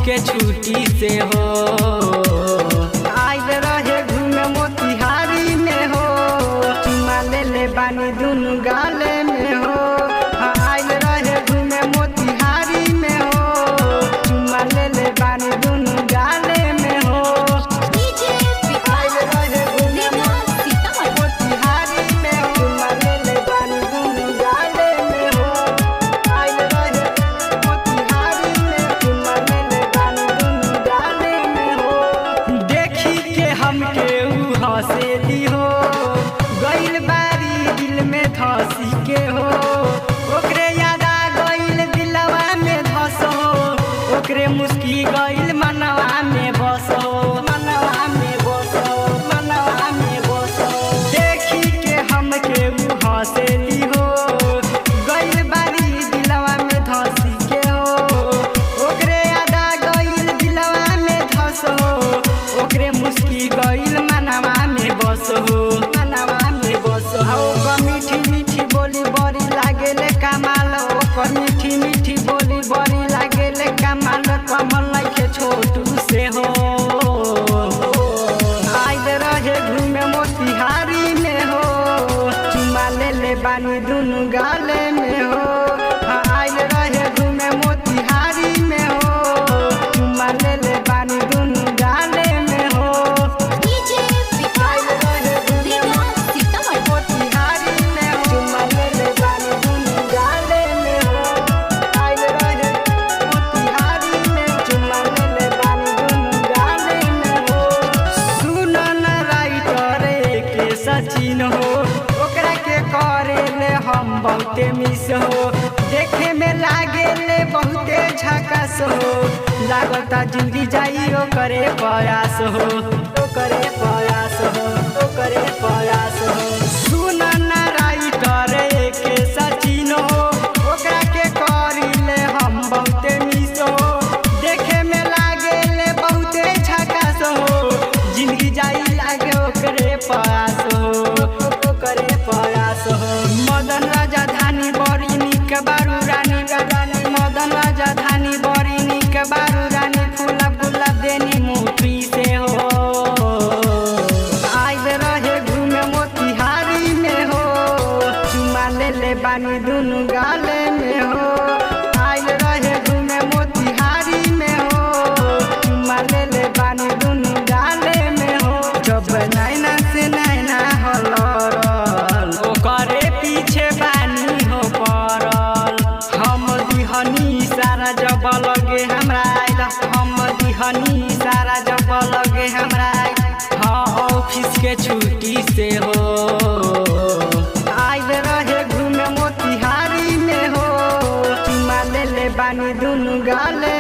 के छुट्टी से हो। आइल रहे घूमे मोतिहारी में हो, चुमा ले ले बानी दुनु गाले में हो। आइल रहे घूमे मोतिहारी में हो, चुमा ले ले बानी दुनु गाले में हो। आइल रहे घूमे मोतिहारी में हो, चुमा ले ले बानी दुनु गाले में हो। आइल रहे मोतिहारी में, चुमा ले ले बानी दुनु गाले में हो। देखी के हमके ऊ हंसेली हो, गइल बारी दिल में धसी के हो। ओकरे याद आ गइल दिलवा में धसो, ओकरे मुस्की गइल मनवा में बसो, मनवा में बसो, मनवा में बसो। देखी के हमके ऊ हंसेली हो, गइल बारी दिलवा में धसी के हो। ओकरे याद आ गइल दिलवा में धसो, ओकरे मुस्की गइल मनवा में बसो, मनवा में बसो। ओकर मीठी मीठी बोली बड़ी लागेले कमाल, ओकर मीठी मीठी बोली बड़ी लागेले कमाल। कमल नइखे छोटू से हो। आइल रहे घूमे मोतिहारी में हो, चुमा ले ले बानी दुनु गाले में हो। आइल रहे घूमे मोतिहारी में हो, चुमा ले ले बानी दुनु गाले में हो। आइल रहे घूमे मोतिहारी में हो, चुमा ले ले बानी दुनु गाले में हो। आइल रहे मोतिहारी में, चुमा ले ले बानी दुनु गाले में हो। सुन न राइटर के सचिन हो, ओकरा के करे ले हम बहुते मिस हो। देखे में लागे ले बहुते झकास हो, लागता जिंदगी जाई ओकरे प्रयास हो, ओकरे प्रयास हो, ओकरे प्रयास हो। सुन न राइटर के सचिन हो, ओकरा के करी ले हम बहुते मिस हो। देखे में लागे ले बहुते झकास हो, जिंदगी जाई लागे ओकरे प्रयास हो, ओकरे प्रयास हो। मदन राजधानी बड़ी निक बारू रानी रानी, मदन राजधानी बड़ी निक बारू रानी, फूला फूला देनी मुठी से हो। आइल रहे घूमे मोतिहारी में हो, चुमा ले ले बानी दुनु गाले में हो। आइल रहे घूमे मोतिहारी में हो, चुमा ले ले बानी दुनु गाले में हो। जब नैना से नैना हलरल, ओकरे पीछे बानी हो पड़ल। हम दिहनी सारा जब लगे हमरा आइल, हम दिहनी सारा जब लगे हमरा आइल। हाँ ऑफिस के छुट्टी से हो। आइल रहे घूमे मोतिहारी में हो, चुमा ले ले बानी दुनु गाले